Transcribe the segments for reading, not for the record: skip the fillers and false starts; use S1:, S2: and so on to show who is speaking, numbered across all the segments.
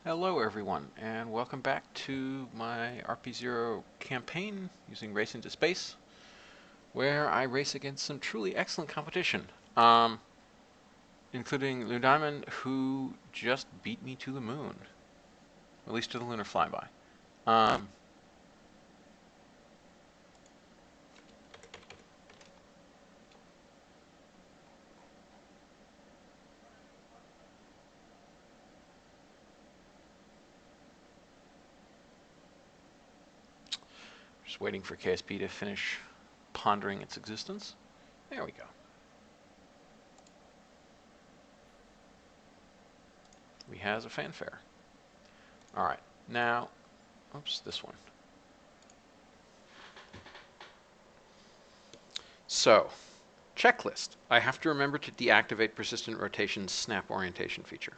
S1: Hello everyone, and welcome back to my RP-0 campaign using Race into Space, where I race against some truly excellent competition, including Lou Diamond, who just beat me to the moon, at least to the lunar flyby. Just waiting for KSP to finish pondering its existence. There we go. We has a fanfare. All right, now, oops, this one. So, checklist. I have to remember to deactivate persistent rotation's snap orientation feature.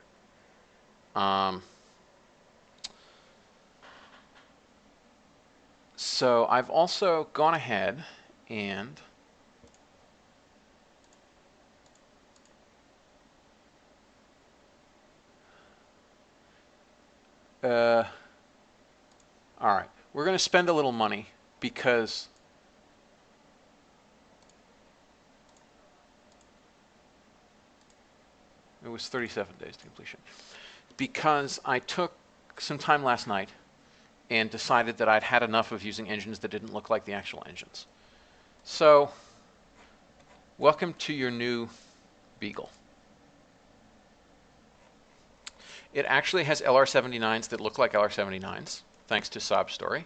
S1: So I've also gone ahead and all right, we're going to spend a little money because it was 37 days to completion. Because I took some time last night and decided that I'd had enough of using engines that didn't look like the actual engines. So, welcome to your new Beagle. It actually has LR79s that look like LR79s, thanks to Saab story.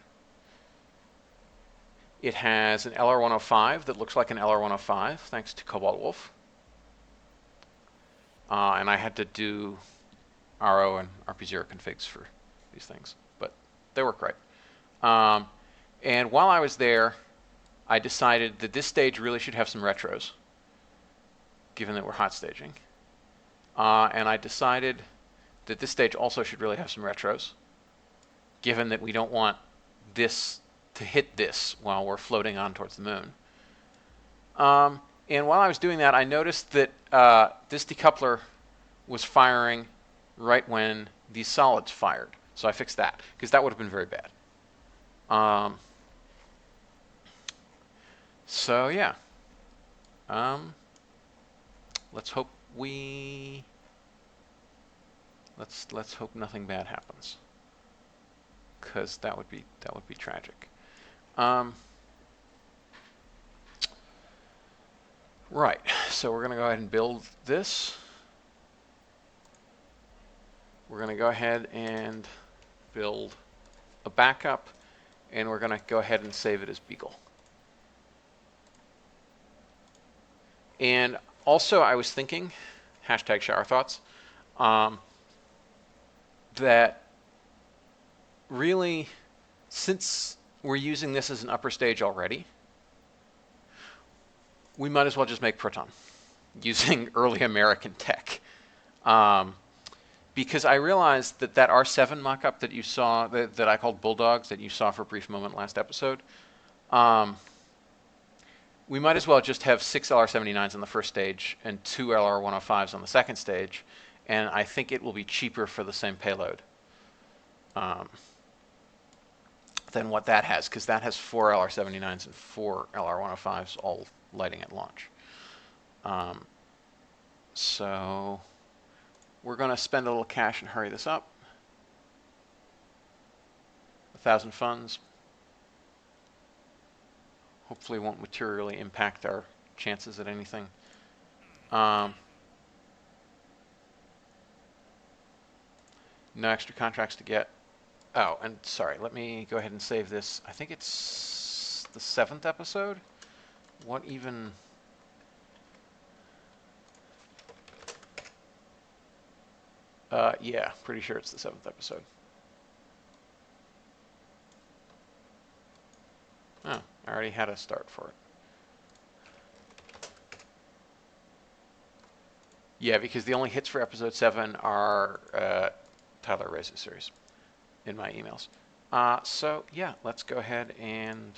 S1: It has an LR105 that looks like an LR105, thanks to Cobalt Wolf. And I had to do RO and RP-0 configs for these things, but they work right. And while I was there, I decided that this stage really should have some retros, given that we're hot staging. And I decided that this stage also should really have some retros, given that we don't want this to hit this while we're floating on towards the moon. And while I was doing that, I noticed that this decoupler was firing right when these solids fired. So I fixed that, because that would have been very bad. So yeah. Let's hope let's hope nothing bad happens, because that would be tragic. Right, so we're going to go ahead and build this. We're going to go ahead and build a backup, and we're going to go ahead and save it as Beagle. And also, I was thinking, hashtag shower thoughts, that really, since we're using this as an upper stage already, we might as well just make Proton using early American tech. Because I realized that that R7 mock-up that you saw, that I called Bulldogs, that you saw for a brief moment last episode, we might as well just have 6 LR79s on the first stage and 2 LR105s on the second stage, and I think it will be cheaper for the same payload than what that has, because that has 4 LR79s and 4 LR105s all lighting at launch. So we're going to spend a little cash and hurry this up. 1,000 funds. Hopefully won't materially impact our chances at anything. No extra contracts to get. Oh, and sorry, let me go ahead and save this. I think it's the 7th episode. What even? Yeah, pretty sure it's the 7th episode. Oh, I already had a start for it. Yeah, because the only hits for episode 7 are Tyler Ray's series in my emails. So yeah, let's go ahead and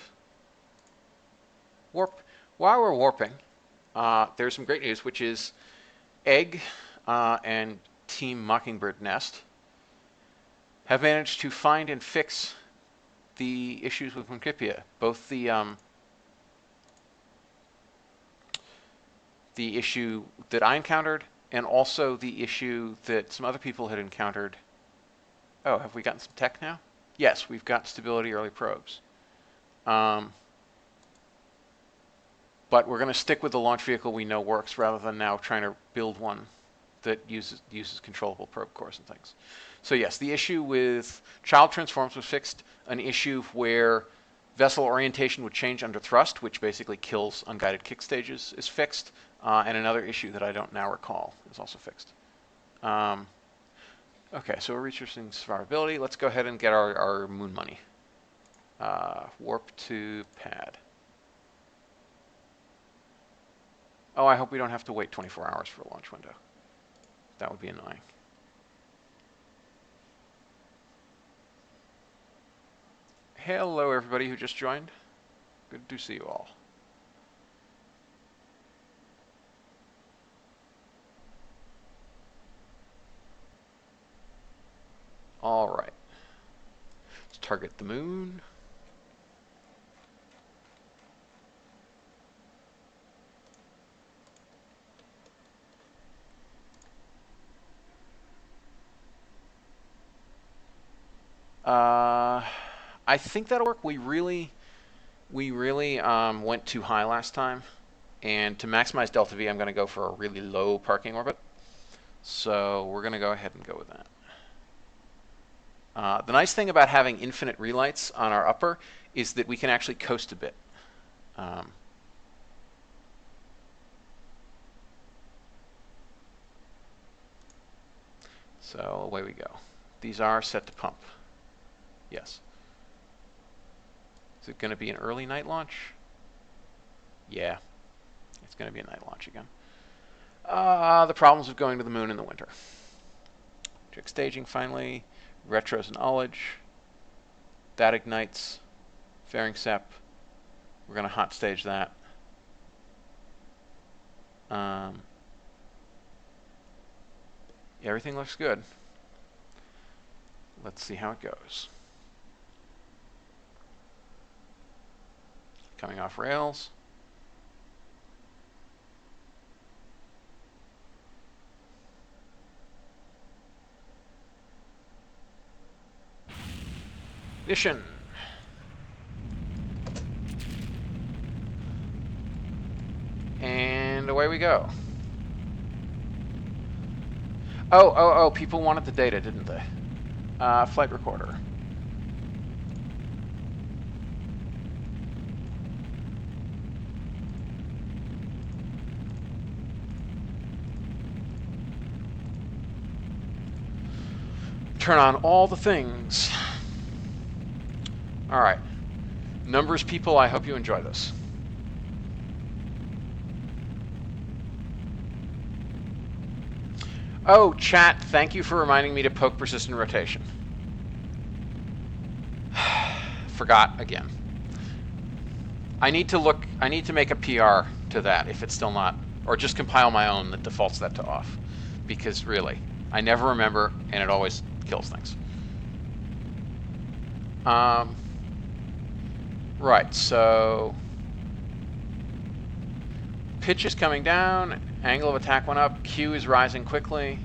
S1: warp. While we're warping, there's some great news, which is Egg and Team Mockingbird Nest have managed to find and fix the issues with Principia, both the issue that I encountered and also the issue that some other people had encountered. Oh, have we gotten some tech now? Yes, we've got stability early probes. But we're going to stick with the launch vehicle we know works rather than now trying to build one that uses controllable probe cores and things. So yes, the issue with child transforms was fixed. An issue where vessel orientation would change under thrust, which basically kills unguided kick stages, is fixed. And another issue that I don't now recall is also fixed. Okay, so we're researching survivability. Let's go ahead and get our moon money. Warp to pad. Oh, I hope we don't have to wait 24 hours for a launch window. That would be annoying. Hello, everybody who just joined. Good to see you all. All right. Let's target the moon. I think that'll work. We really went too high last time, and to maximize delta V, I'm going to go for a really low parking orbit. So we're going to go ahead and go with that. The nice thing about having infinite relights on our upper is that we can actually coast a bit. So away we go. These are set to pump. Yes. Is it going to be an early night launch? Yeah. It's going to be a night launch again. The problems of going to the moon in the winter. Check staging finally. Retros and ullage. That ignites. Fairing sep. We're going to hot stage that. Yeah, everything looks good. Let's see how it goes. Coming off rails. Ignition. And away we go. Oh, people wanted the data, didn't they? Flight recorder. Turn on all the things. All right. Numbers people, I hope you enjoy this. Oh, chat, thank you for reminding me to poke persistent rotation. Forgot again. I need to make a PR to that if it's still not, or just compile my own that defaults that to off. Because really, I never remember and it always kills things. Right, so pitch is coming down, angle of attack went up, Q is rising quickly.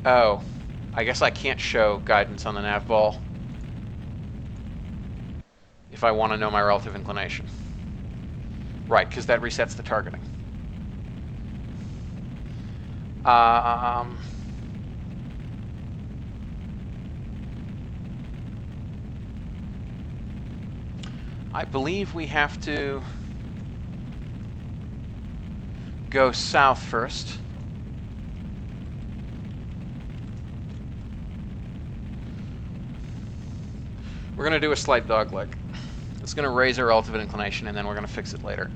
S1: Oh, I guess I can't show guidance on the nav ball if I want to know my relative inclination. Right, because that resets the targeting. I believe we have to go south first. We're going to do a slight dogleg. It's going to raise our relative inclination, and then we're going to fix it later.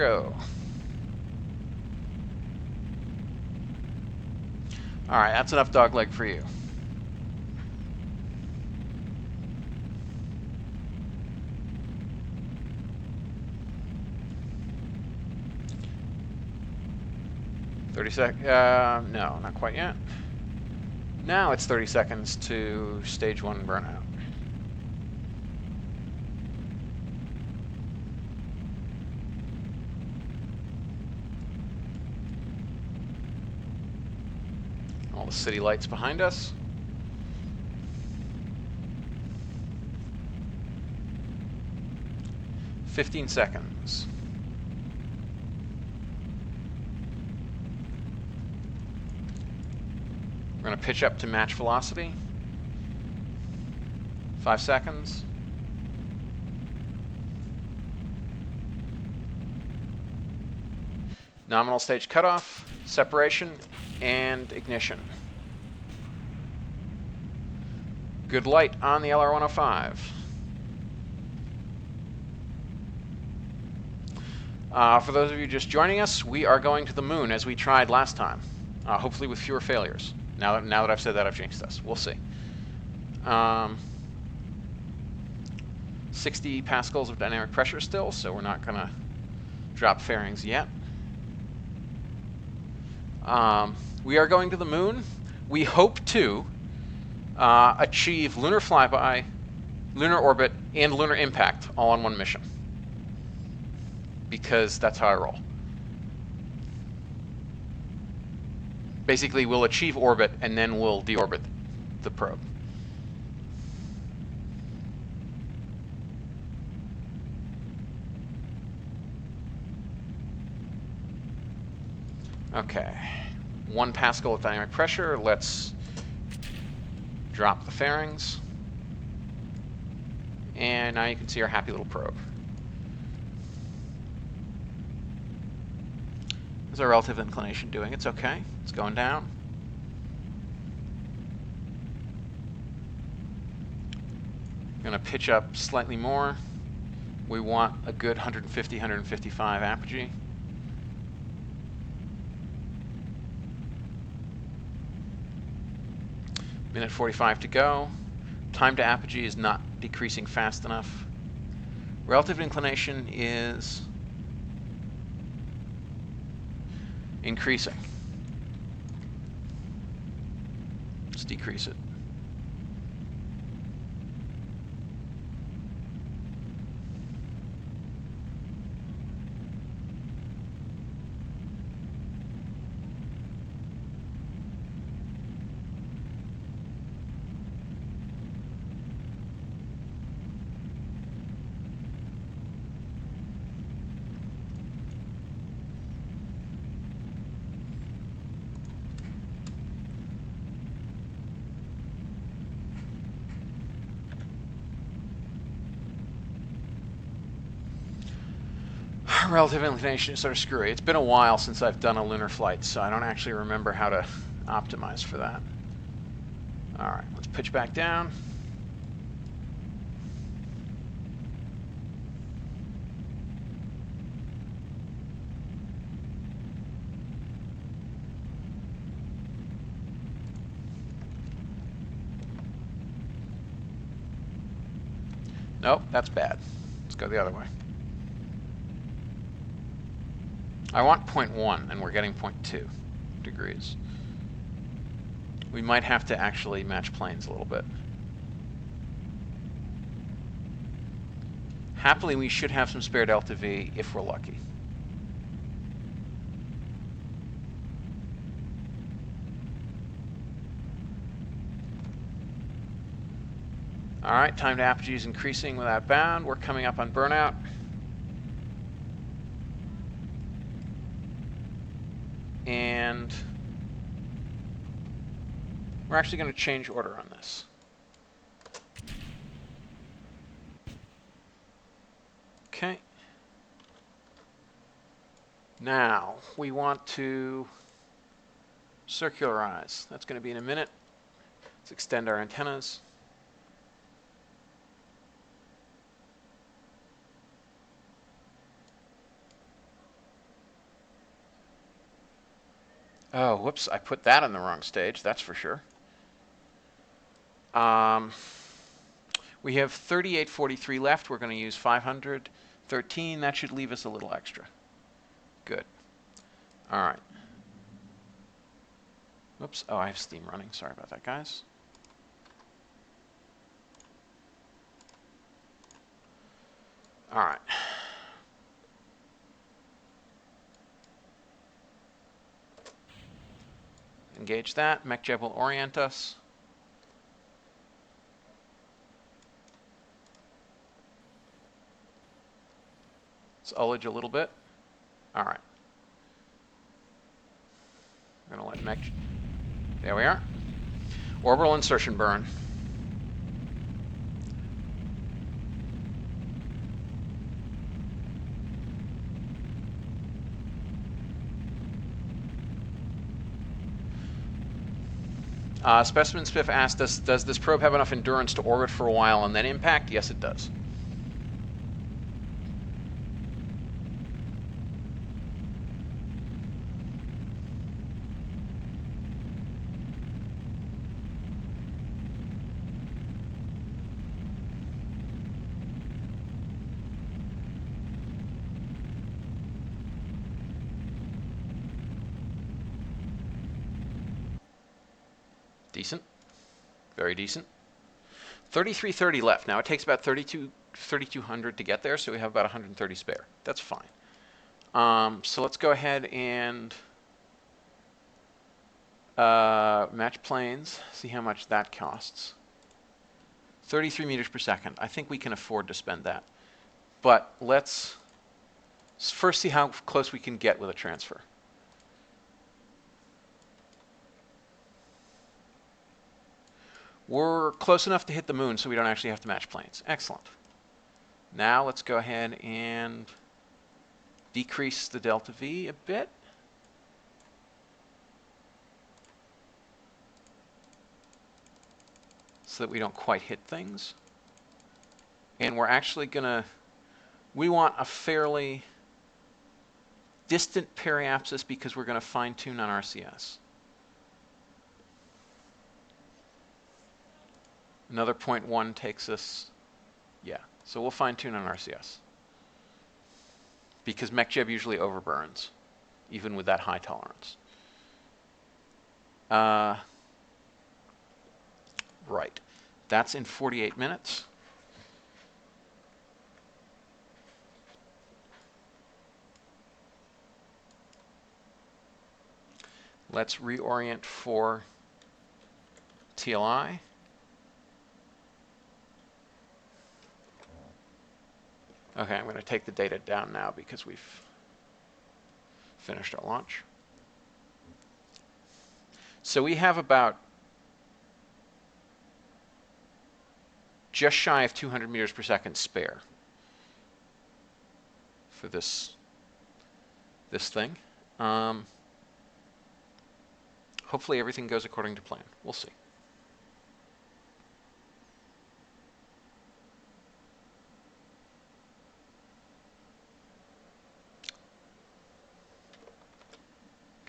S1: go. All right, that's enough dogleg for you. No, not quite yet. Now it's 30 seconds to stage 1 burnout. All the city lights behind us. "15 seconds. We're going to pitch up to match velocity. 5 seconds. Nominal stage cutoff, separation, and ignition. Good light on the LR-105. For those of you just joining us, we are going to the moon as we tried last time, hopefully with fewer failures. Now that I've said that, I've jinxed us. We'll see. 60 pascals of dynamic pressure still, so we're not going to drop fairings yet. We are going to the moon. We hope to achieve lunar flyby, lunar orbit, and lunar impact all on one mission. Because that's how I roll. Basically, we'll achieve orbit, and then we'll deorbit the probe. Okay. 1 pascal of dynamic pressure. Let's drop the fairings. And now you can see our happy little probe. How's our relative inclination doing? It's okay. It's going down. I'm going to pitch up slightly more. We want a good 150, 155 apogee. Minute 45 to go. Time to apogee is not decreasing fast enough. Relative inclination is increasing. Let's decrease it. Relative inclination is sort of screwy. It's been a while since I've done a lunar flight, so I don't actually remember how to optimize for that. All right, let's pitch back down. Nope, that's bad. Let's go the other way. I want 0.1, and we're getting 0.2 degrees. We might have to actually match planes a little bit. Happily, we should have some spare delta V if we're lucky. All right, time to apogee is increasing without bound. We're coming up on burnout. And we're actually going to change order on this. Okay. Now, we want to circularize. That's going to be in a minute. Let's extend our antennas. Oh, whoops, I put that in the wrong stage, that's for sure. We have 3843 left. We're going to use 513. That should leave us a little extra. Good. All right. Whoops. Oh, I have Steam running. Sorry about that, guys. All right. Engage that. MechJeb will orient us. Let's ullage a little bit. All right. I'm going to let MechJeb. There we are. Orbital insertion burn. Specimen Spiff asked us, does this probe have enough endurance to orbit for a while and then impact? Yes, it does. Decent. Very decent. 3330 left. Now it takes about 3,200 to get there, so we have about 130 spare. That's fine. So let's go ahead and match planes, see how much that costs. 33 meters per second. I think we can afford to spend that. But let's first see how close we can get with a transfer. We're close enough to hit the moon so we don't actually have to match planes. Excellent. Now let's go ahead and decrease the delta V a bit. So that we don't quite hit things. And we're actually going to, we want a fairly distant periapsis because we're going to fine tune on RCS. Another 0.1 takes us, yeah, so we'll fine tune on RCS. Because MechJeb usually overburns, even with that high tolerance. Right, that's in 48 minutes. Let's reorient for TLI. Okay, I'm going to take the data down now because we've finished our launch. So we have about just shy of 200 meters per second spare for this thing. Hopefully everything goes according to plan. We'll see.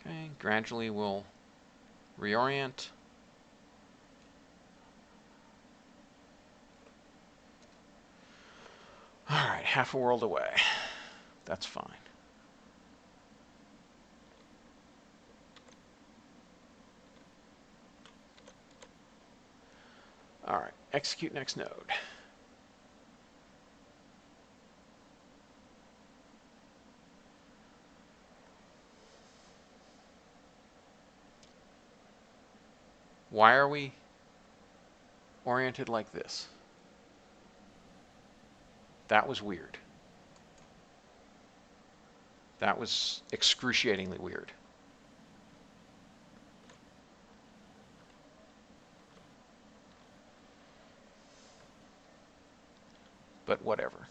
S1: Okay, gradually we'll reorient. All right, half a world away. That's fine. All right, execute next node. Why are we oriented like this? That was weird. That was excruciatingly weird. But whatever.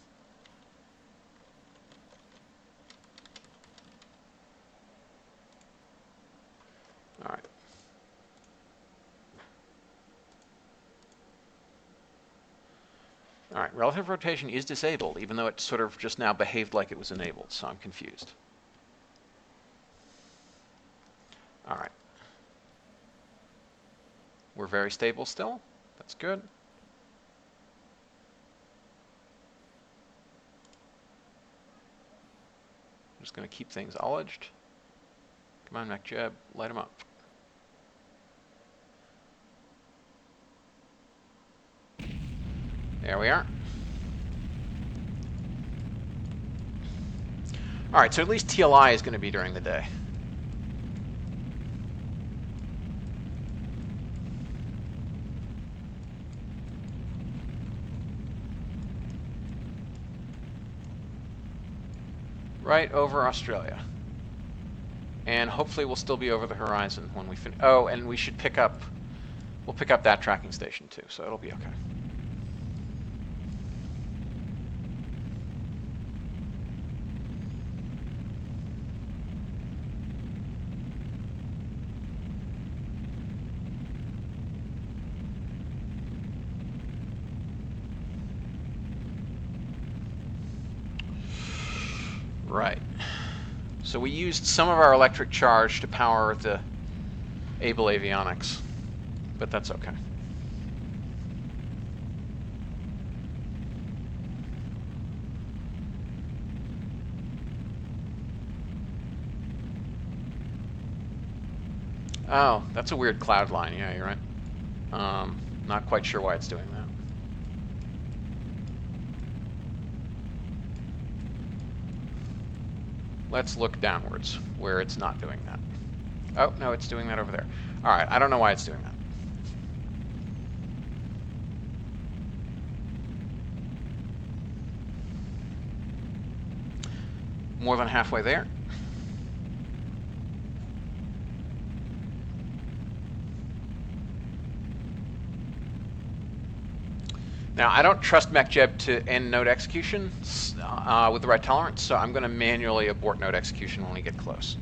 S1: All right. All right, relative rotation is disabled, even though it sort of just now behaved like it was enabled, so I'm confused. All right. We're very stable still. That's good. I'm just going to keep things ullaged. Come on, MechJeb, light them up. There we are. All right, so at least TLI is going to be during the day. Right over Australia. And hopefully we'll still be over the horizon when we finish. Oh, and we should pick up, we'll pick up that tracking station too, so it'll be okay. Right. So we used some of our electric charge to power the Able avionics, but that's okay. Oh, that's a weird cloud line. Yeah, you're right. Not quite sure why it's doing that. Let's look downwards where it's not doing that. Oh, no, it's doing that over there. All right, I don't know why it's doing that. More than halfway there. Now, I don't trust MechJeb to end node execution with the right tolerance, so I'm going to manually abort node execution when we get close.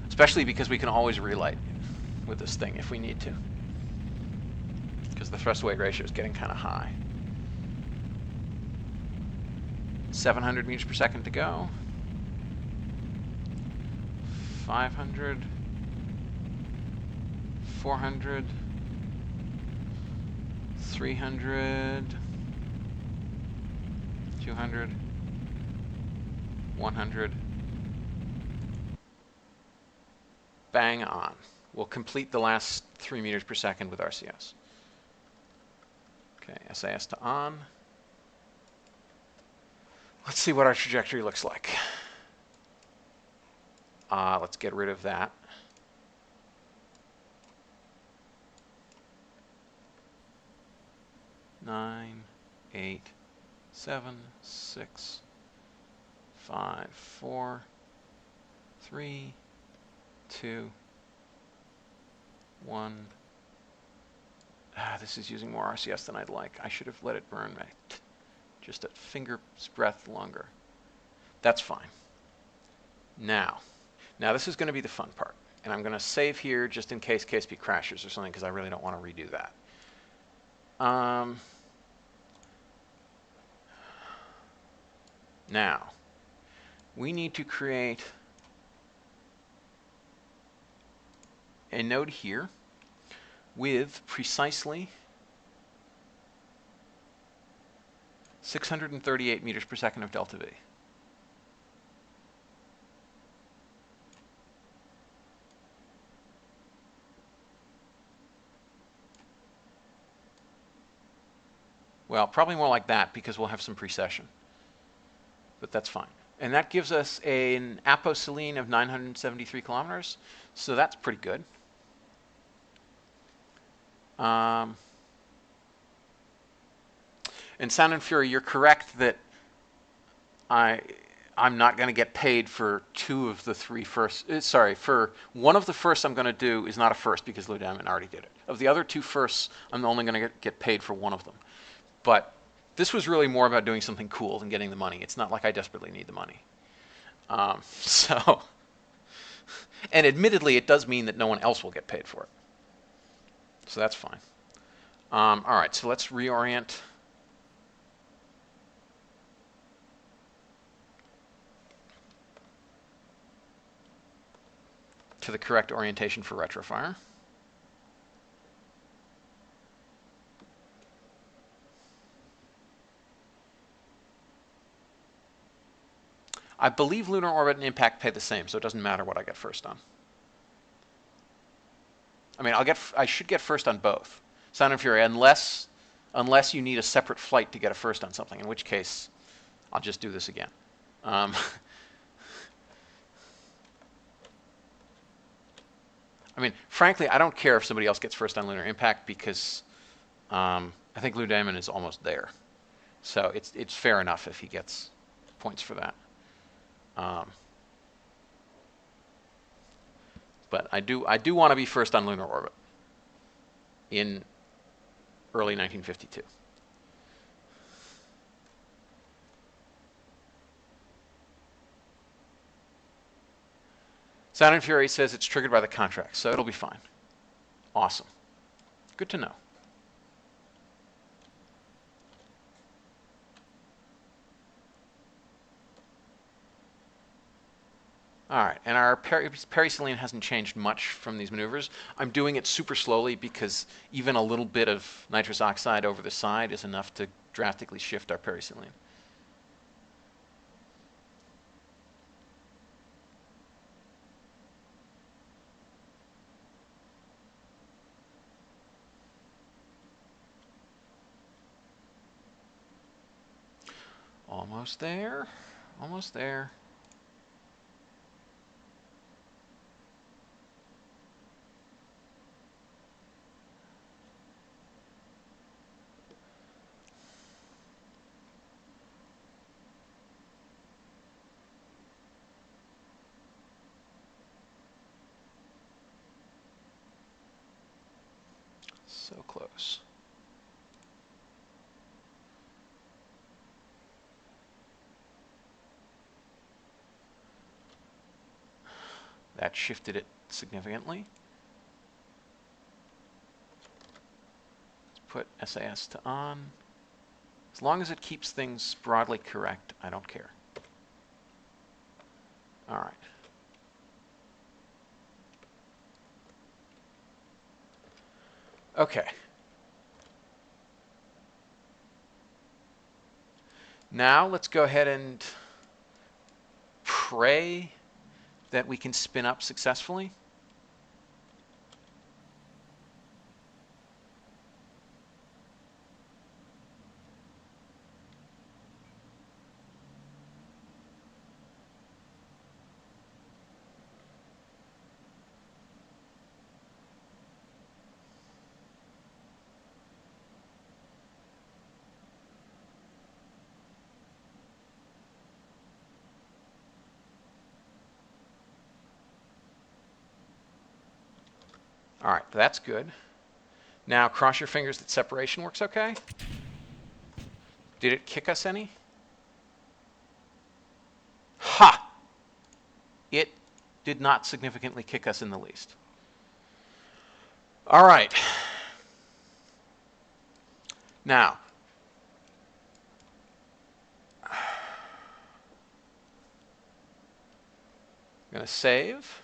S1: Especially because we can always relight with this thing if we need to. Because the thrust-to-weight ratio is getting kind of high. 700 meters per second to go. 500. 400. 300, 200, 100. Bang on. We'll complete the last 3 meters per second with RCS. Okay, SAS to on. Let's see what our trajectory looks like. Let's get rid of that. 9, 8, 7, 6, 5, 4, 3, 2, 1. This is using more RCS than I'd like. I should have let it burn just a finger's breadth longer. That's fine. Now this is going to be the fun part. And I'm going to save here just in case KSP crashes or something because I really don't want to redo that. Now, we need to create a node here with precisely 638 meters per second of delta V. Well, probably more like that because we'll have some precession. But that's fine. And that gives us an aposeline of 973 kilometers. So that's pretty good. And Sound and Fury, you're correct that I'm not going to get paid for 2 of the 3 firsts. Sorry, for one of the firsts I'm going to do is not a first because Lou Diamond already did it. Of the other 2 firsts, I'm only going to get paid for one of them. But this was really more about doing something cool than getting the money. It's not like I desperately need the money. And admittedly, it does mean that no one else will get paid for it. So that's fine. All right, so let's reorient. To the correct orientation for retrofire. I believe lunar orbit and impact pay the same, so it doesn't matter what I get first on. I mean, I should get first on both. Sound and Fury, unless you need a separate flight to get a first on something, in which case I'll just do this again. I mean, frankly, I don't care if somebody else gets first on lunar impact because I think Blue Diamond is almost there. So it's fair enough if he gets points for that. But I do want to be first on lunar orbit in early 1952. Sound and Fury says it's triggered by the contract, so it'll be fine. Awesome. Good to know. All right, and our periselene hasn't changed much from these maneuvers. I'm doing it super slowly because even a little bit of nitrous oxide over the side is enough to drastically shift our periselene. Almost there, almost there. So close. That shifted it significantly. Let's put SAS to on. As long as it keeps things broadly correct, I don't care. All right. Okay. Now let's go ahead and pray that we can spin up successfully. All right, that's good. Now cross your fingers that separation works okay. Did it kick us any? Ha! It did not significantly kick us in the least. All right. Now, I'm going to save.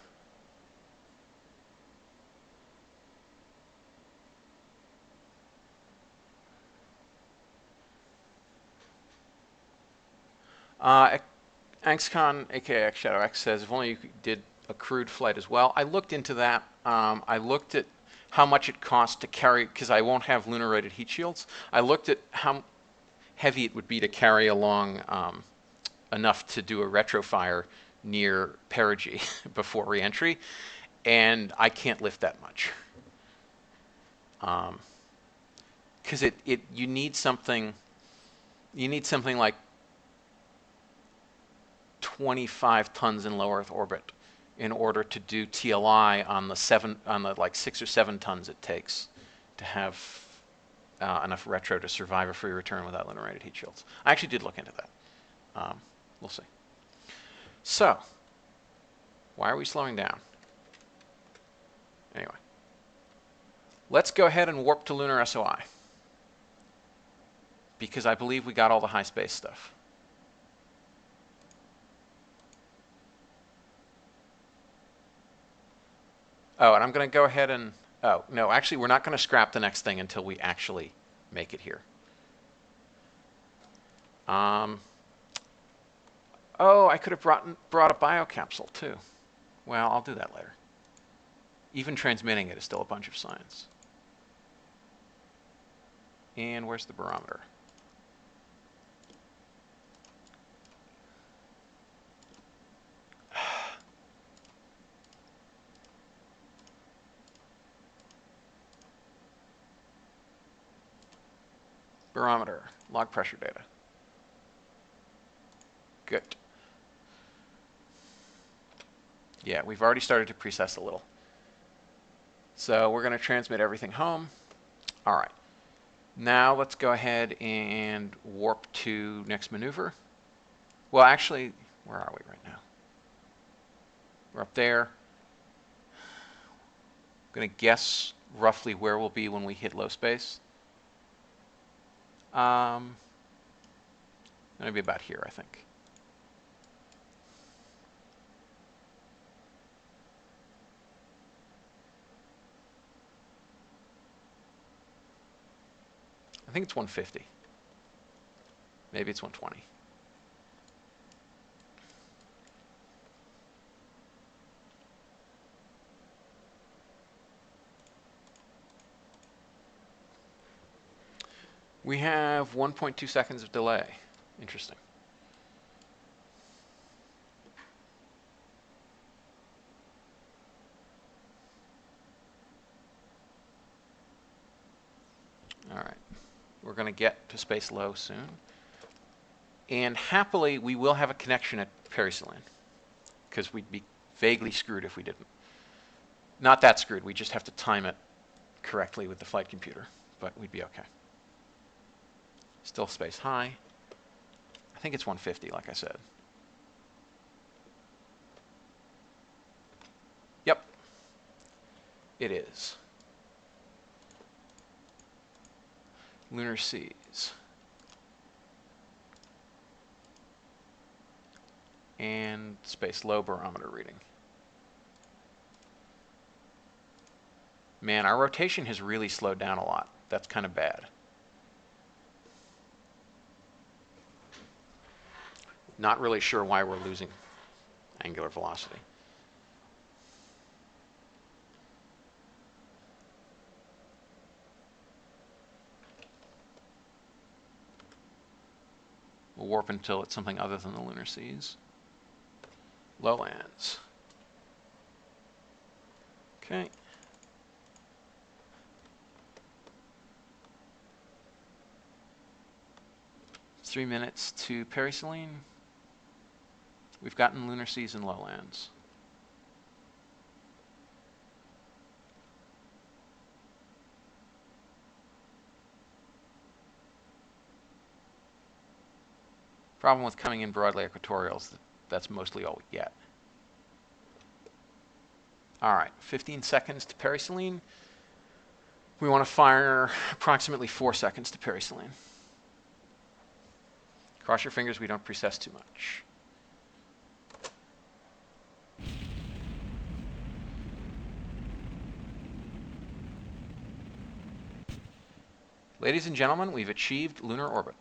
S1: Angstcon, aka XShadowX, says if only you did a crewed flight as well. I looked into that. I looked at how much it costs to carry, because I won't have lunar rated heat shields. I looked at how heavy it would be to carry along enough to do a retrofire near perigee before reentry, and I can't lift that much. Because you need something like 25 tons in low Earth orbit in order to do TLI on the like 6 or 7 tons it takes to have enough retro to survive a free return without lunar rated heat shields. I actually did look into that. We'll see. So, why are we slowing down? Anyway, let's go ahead and warp to lunar SOI, because I believe we got all the high space stuff. Oh, and I'm going to go ahead and, oh, no, actually, we're not going to scrap the next thing until we actually make it here. Oh, I could have brought a biocapsule too. Well, I'll do that later. Even transmitting it is still a bunch of science. And where's the barometer? Barometer, log pressure data. Good. Yeah, we've already started to precess a little. So we're going to transmit everything home. All right. Now let's go ahead and warp to next maneuver. Well, actually, where are we right now? We're up there. I'm going to guess roughly where we'll be when we hit low space. Going to be about here, I think. I think it's 150. Maybe it's 120. We have 1.2 seconds of delay. Interesting. All right. We're going to get to space low soon. And happily, we will have a connection at Periseline, because we'd be vaguely screwed if we didn't. Not that screwed. We just have to time it correctly with the flight computer, but we'd be okay. Still space high. I think it's 150, like I said. Yep. It is. Lunar seas. And space low barometer reading. Man, our rotation has really slowed down a lot. That's kind of bad. Not really sure why we're losing angular velocity. We'll warp until it's something other than the lunar seas. Lowlands. Okay. It's 3 minutes to Periseline. We've gotten lunar seas and lowlands. Problem with coming in broadly equatorial is that's mostly all we get. All right, 15 seconds to Periseline. We want to fire approximately 4 seconds to Periseline. Cross your fingers we don't precess too much. Ladies and gentlemen, we've achieved lunar orbit.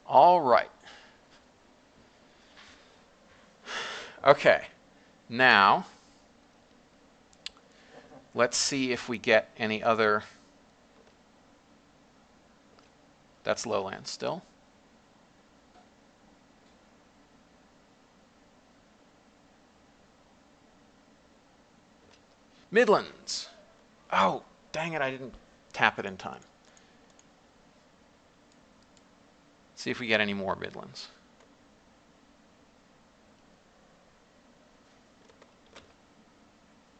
S1: All right. Okay. Now, let's see if we get any other. That's lowland still. Midlands. Oh, dang it, I didn't tap it in time. See if we get any more Midlands.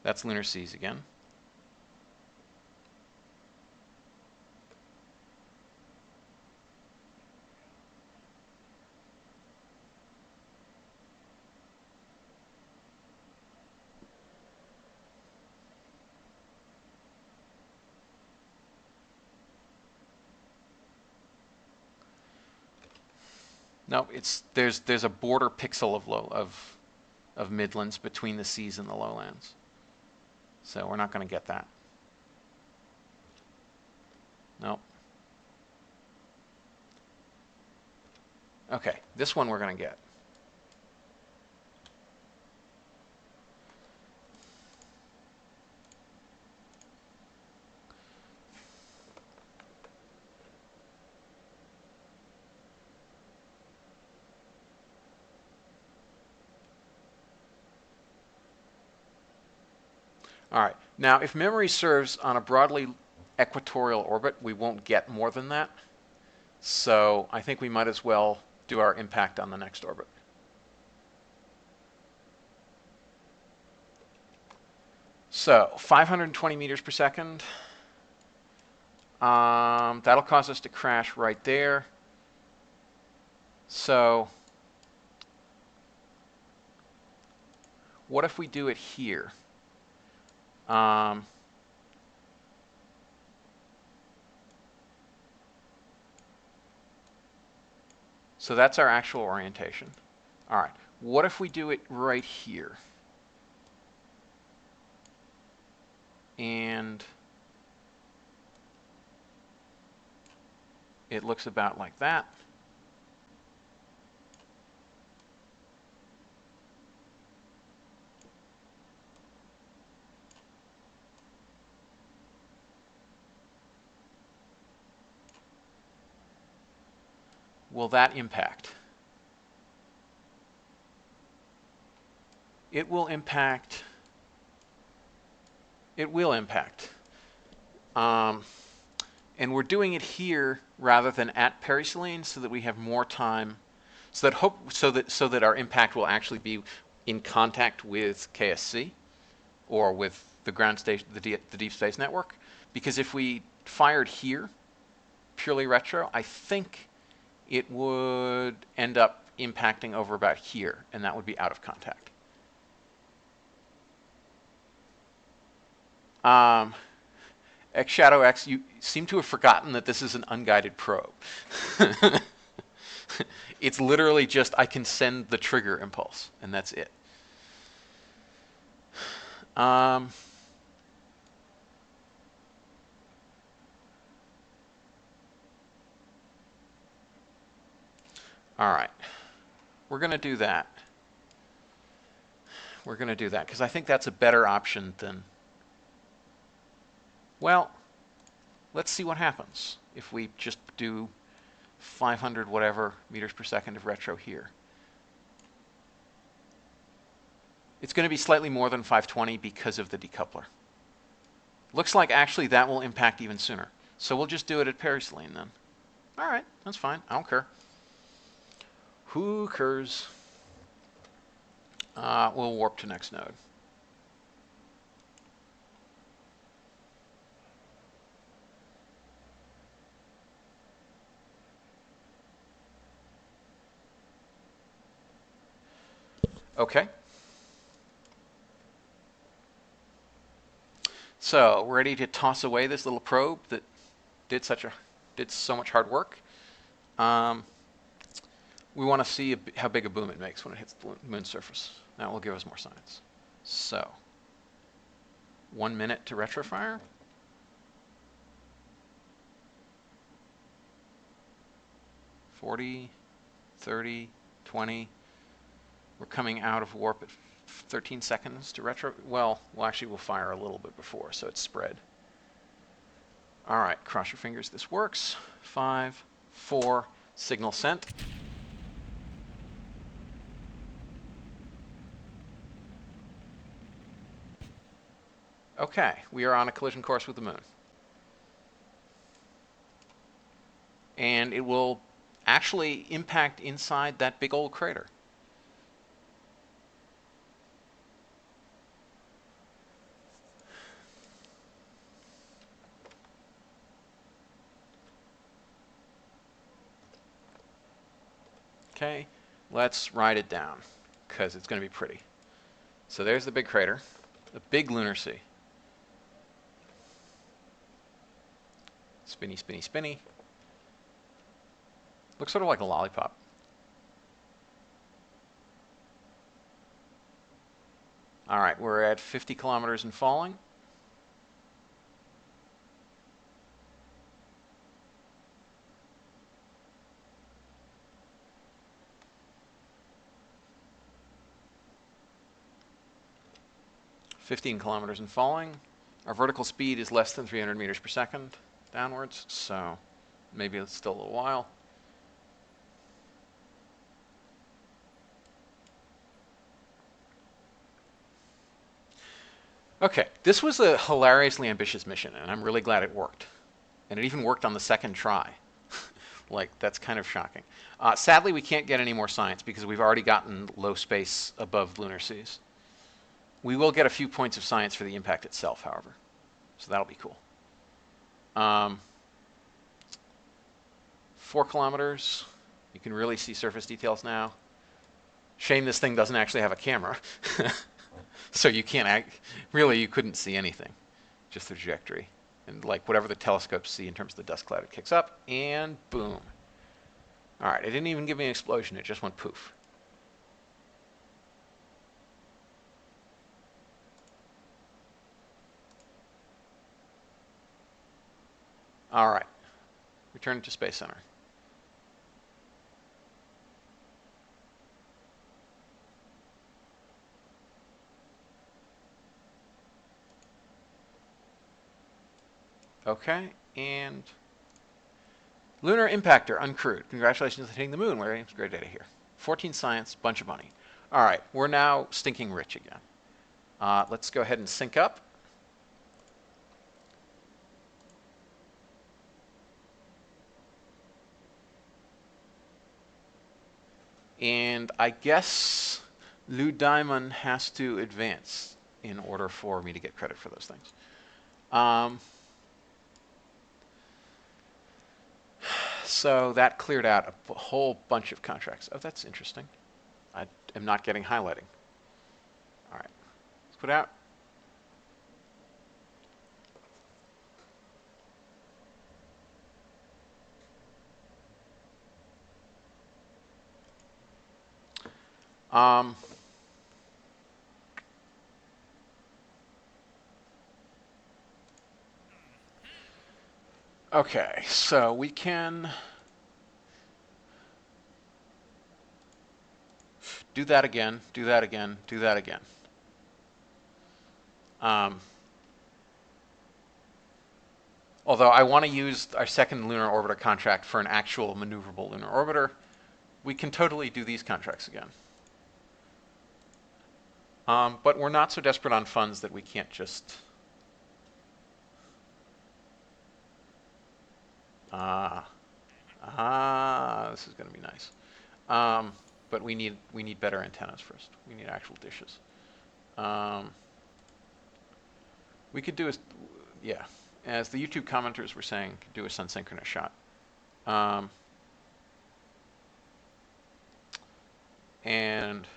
S1: That's lunar seas again. No, it's there's a border pixel of of midlands between the seas and the lowlands. So we're not going to get that. Nope. Okay, this one we're going to get. All right, now if memory serves, on a broadly equatorial orbit, we won't get more than that. So I think we might as well do our impact on the next orbit. So 520 meters per second. That'll cause us to crash right there. So what if we do it here? So that's our actual orientation. All right, what if we do it right here? And it looks about like that. Will that impact? It will impact. It will impact. And we're doing it here rather than at periselene so that we have more time, so that our impact will actually be in contact with KSC or with the ground station, the Deep Space Network. Because if we fired here, purely retro, I think it would end up impacting over about here, and that would be out of contact. XShadowX, you seem to have forgotten that this is an unguided probe. It's literally just I can send the trigger impulse, and that's it. All right, we're going to do that. We're going to do that because I think that's a better option than, well, let's see what happens if we just do 500 whatever meters per second of retro here. It's going to be slightly more than 520 because of the decoupler. Looks like actually that will impact even sooner. So we'll just do it at periselene then. All right, that's fine. I don't care. Who cares? We'll warp to next node. Okay. So we're ready to toss away this little probe that did so much hard work. We want to see how big a boom it makes when it hits the moon's surface. That will give us more science. So 1 minute to retrofire. 40, 30, 20. We're coming out of warp at 13 seconds to retro. Well, actually we'll fire a little bit before, so it's spread. All right, cross your fingers this works. 5, 4, signal sent. Okay, we are on a collision course with the moon. And it will actually impact inside that big old crater. Okay, let's ride it down because it's going to be pretty. So there's the big crater, the big lunar sea. Spinny, spinny, spinny. Looks sort of like a lollipop. All right, we're at 50 kilometers and falling. "15 kilometers and falling." Our vertical speed is less than 300 meters per second downwards, so maybe it's still a little while. Okay, this was a hilariously ambitious mission, and I'm really glad it worked. And it even worked on the second try. Like, that's kind of shocking. Sadly, we can't get any more science because we've already gotten low space above lunar seas. We will get a few points of science for the impact itself, however. So that'll be cool. 4 kilometers. You can really see surface details now. Shame this thing doesn't actually have a camera. So you can't really, you couldn't see anything, just the trajectory. And like whatever the telescopes see in terms of the dust cloud, it kicks up, and boom. All right, it didn't even give me an explosion, it just went poof. All right, return to Space Center. Okay, and lunar impactor uncrewed. Congratulations on hitting the moon. We're getting great data here. 14 science, bunch of money. All right, we're now stinking rich again. Let's go ahead and sync up. And I guess Lou Diamond has to advance in order for me to get credit for those things. So that cleared out a whole bunch of contracts. Oh, that's interesting. I am not getting highlighting. All right, let's put out. Okay, so we can do that again, do that again, do that again. Although I want to use our second lunar orbiter contract for an actual maneuverable lunar orbiter, we can totally do these contracts again. But we're not so desperate on funds that we can't just... this is going to be nice. But we need better antennas first. We need actual dishes. We could do a, yeah, as the YouTube commenters were saying, could do a sun synchronous shot. And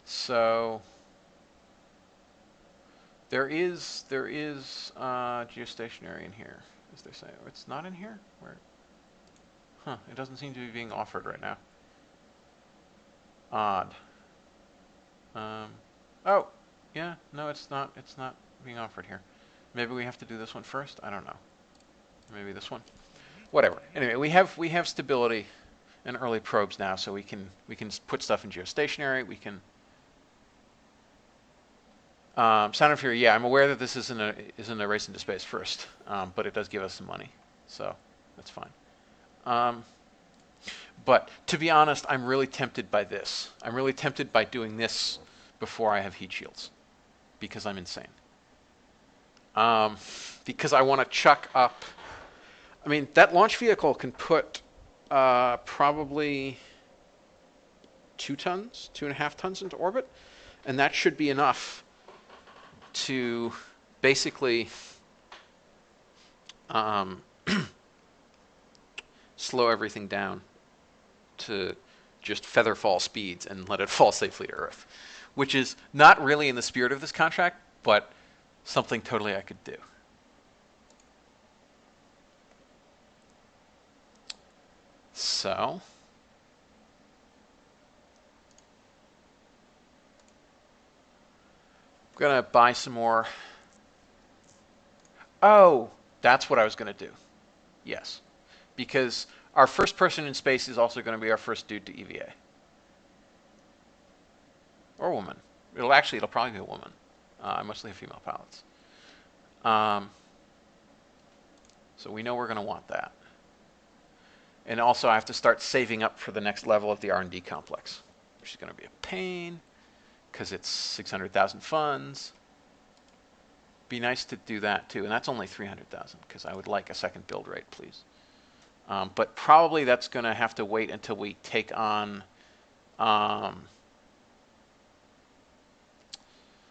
S1: so there is geostationary in here, as they say. Oh, it's not in here? Where? Huh, it doesn't seem to be being offered right now. Odd. Oh, yeah, no, it's not being offered here. Maybe we have to do this one first? I don't know. Maybe this one? Whatever. Anyway, we have stability and early probes now, so we can put stuff in geostationary. We can Sound of Fury, yeah, I'm aware that this isn't a race into space first, but it does give us some money, so that's fine. But to be honest, I'm really tempted by this. I'm really tempted by doing this before I have heat shields, because I'm insane. Because I want to chuck up. I mean, that launch vehicle can put probably 2 tons, 2.5 tons into orbit, and that should be enough to basically slow everything down to just feather fall speeds and let it fall safely to Earth, which is not really in the spirit of this contract, but something totally I could do. So I'm going to buy some more. Oh, that's what I was going to do. Yes. Because our first person in space is also going to be our first dude to EVA. Or woman. It'll probably be a woman. I mostly have female pilots. So we know we're going to want that. And also I have to start saving up for the next level of the R&D complex, which is going to be a pain because it's 600,000 funds. Be nice to do that too, and that's only 300,000 because I would like a second build rate, please. But probably that's going to have to wait until we take on a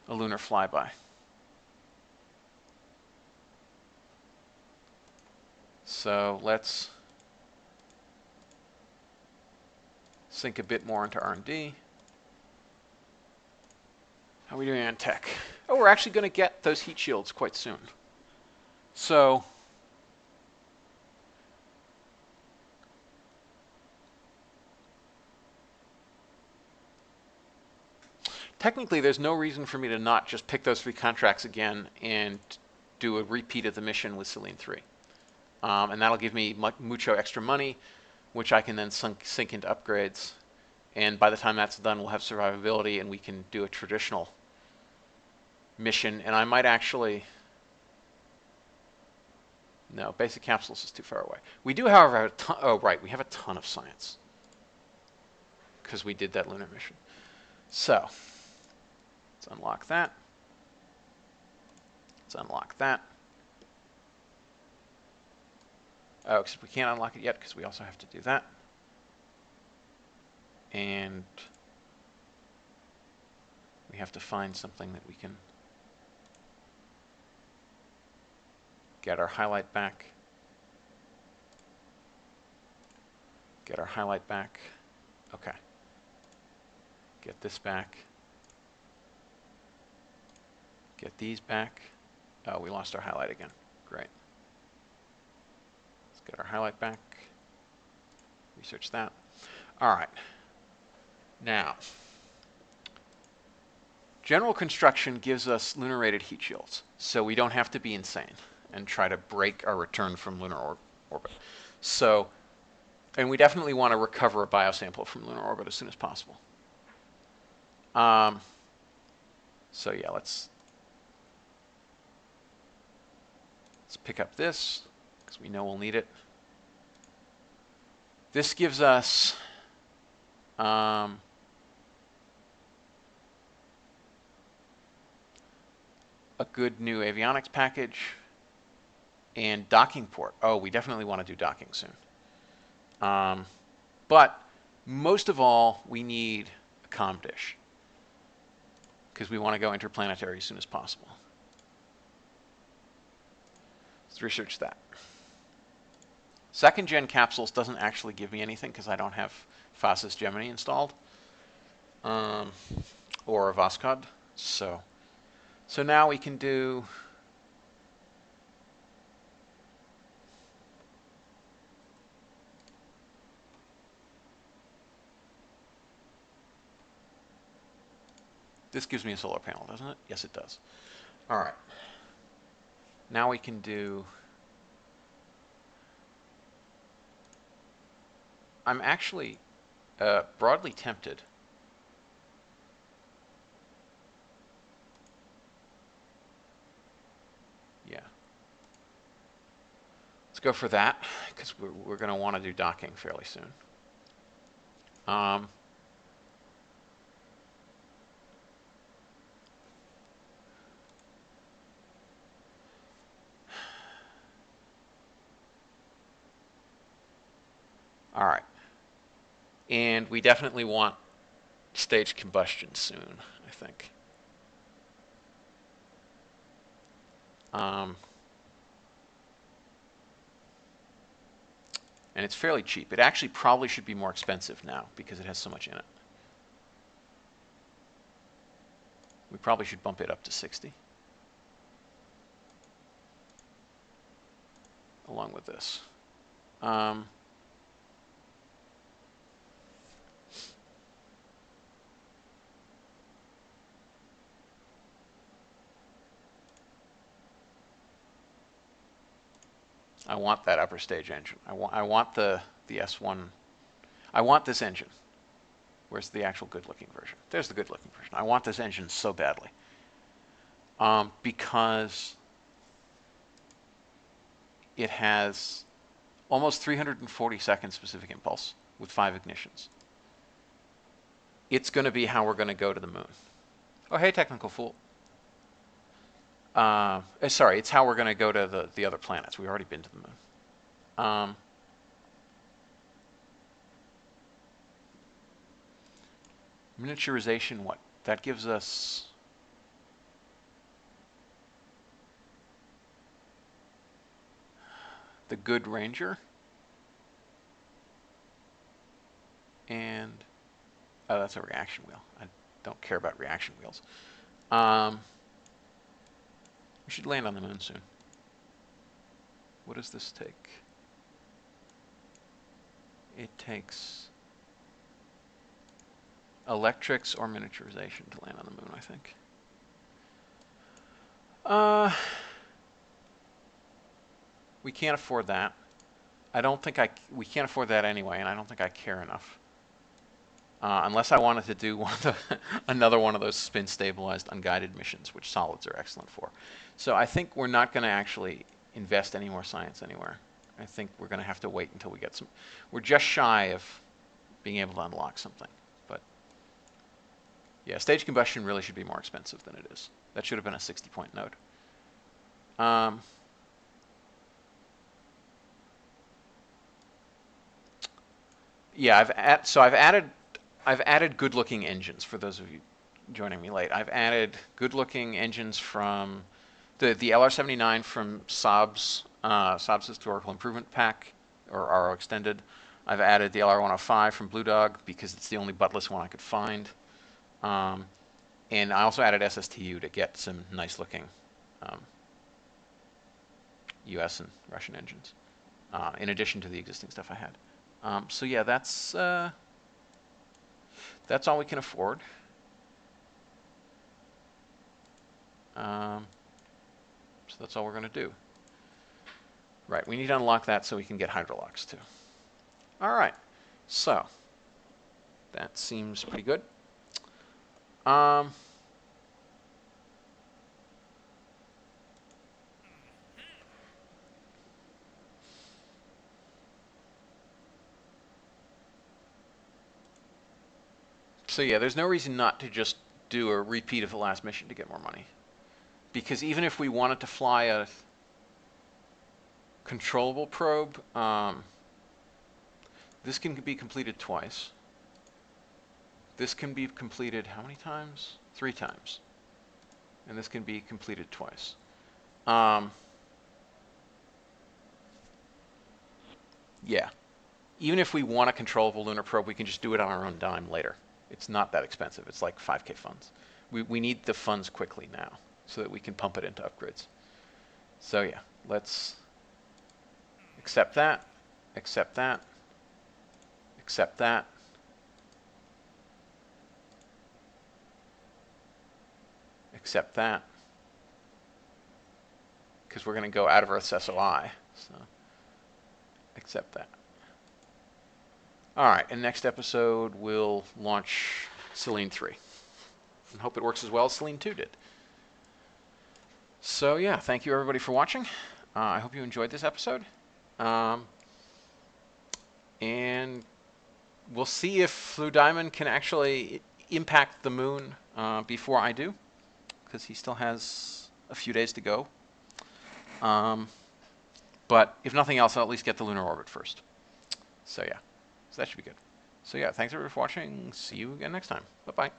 S1: lunar flyby. So let's sink a bit more into R&D. How are we doing on tech? Oh, we're actually going to get those heat shields quite soon. So technically, there's no reason for me to not just pick those 3 contracts again and do a repeat of the mission with Selene 3. And that'll give me mucho extra money, which I can then sink into upgrades. And by the time that's done, we'll have survivability and we can do a traditional mission. And I might actually... No, basic capsules is too far away. We do, however, have a ton... Oh, right, we have a ton of science. Because we did that lunar mission. So, let's unlock that. Let's unlock that. Oh, except we can't unlock it yet because we also have to do that. And we have to find something that we can get our highlight back. Get our highlight back. Okay. Get this back. Get these back. Oh, we lost our highlight again. Great. Let's get our highlight back. Research that. All right. Now, general construction gives us lunar-rated heat shields, so we don't have to be insane and try to break our return from lunar orbit. So, and we definitely want to recover a biosample from lunar orbit as soon as possible. So yeah, let's pick up this because we know we'll need it. This gives us a good new avionics package and docking port. Oh, we definitely want to do docking soon. But most of all, we need a comm dish because we want to go interplanetary as soon as possible. Let's research that. Second gen capsules doesn't actually give me anything because I don't have Fasis Gemini installed or a Voskhod. So now we can do this. Gives me a solar panel, doesn't it? Yes, it does. All right. Now we can do... I'm actually broadly tempted. Yeah. Let's go for that, because we're going to want to do docking fairly soon. All right. And we definitely want staged combustion soon, I think. And it's fairly cheap. It actually probably should be more expensive now because it has so much in it. We probably should bump it up to 60. Along with this. I want that upper stage engine. I want the S1. I want this engine. Where's the actual good-looking version? There's the good-looking version. I want this engine so badly. Because it has almost 340-second specific impulse with 5 ignitions. It's going to be how we're going to go to the moon. Oh, hey, technical fool. Sorry, it's how we're going to go to the other planets. We've already been to the moon. Miniaturization, what? That gives us... the good Ranger. And... oh, that's a reaction wheel. I don't care about reaction wheels. We should land on the moon soon. What does this take? It takes electrics or miniaturization to land on the moon, I think. We can't afford that. We can't afford that anyway, and I don't think I care enough. Unless I wanted to do another one of those spin-stabilized unguided missions, which solids are excellent for. So I think we're not going to actually invest any more science anywhere. I think we're going to have to wait until we get some... we're just shy of being able to unlock something. But yeah, stage combustion really should be more expensive than it is. That should have been a 60-point node. Yeah, I've added good-looking engines for those of you joining me late. I've added good-looking engines from the LR79 from Saab's Historical Improvement Pack, or RO Extended. I've added the LR105 from Bluedog because it's the only buttless one I could find. And I also added SSTU to get some nice-looking US and Russian engines, in addition to the existing stuff I had. So yeah, that's all we can afford. So that's all we're going to do. Right, we need to unlock that so we can get hydrolocks too. All right, so that seems pretty good. So yeah, there's no reason not to just do a repeat of the last mission to get more money. Because even if we wanted to fly a controllable probe, this can be completed twice. This can be completed how many times? 3 times. And this can be completed twice. Yeah. Even if we want a controllable lunar probe, we can just do it on our own dime later. It's not that expensive. It's like 5K funds. We need the funds quickly now so that we can pump it into upgrades. So yeah, let's accept that, accept that, accept that. Accept that. Because we're going to go out of Earth's SOI. So accept that. All right, and next episode we'll launch Selene 3. And hope it works as well as Selene 2 did. So yeah, thank you everybody for watching. I hope you enjoyed this episode. And we'll see if Blue Diamond can actually impact the moon before I do, because he still has a few days to go. But if nothing else, I'll at least get the lunar orbit first. So yeah. So that should be good. So yeah, thanks everybody for watching. See you again next time. Bye-bye.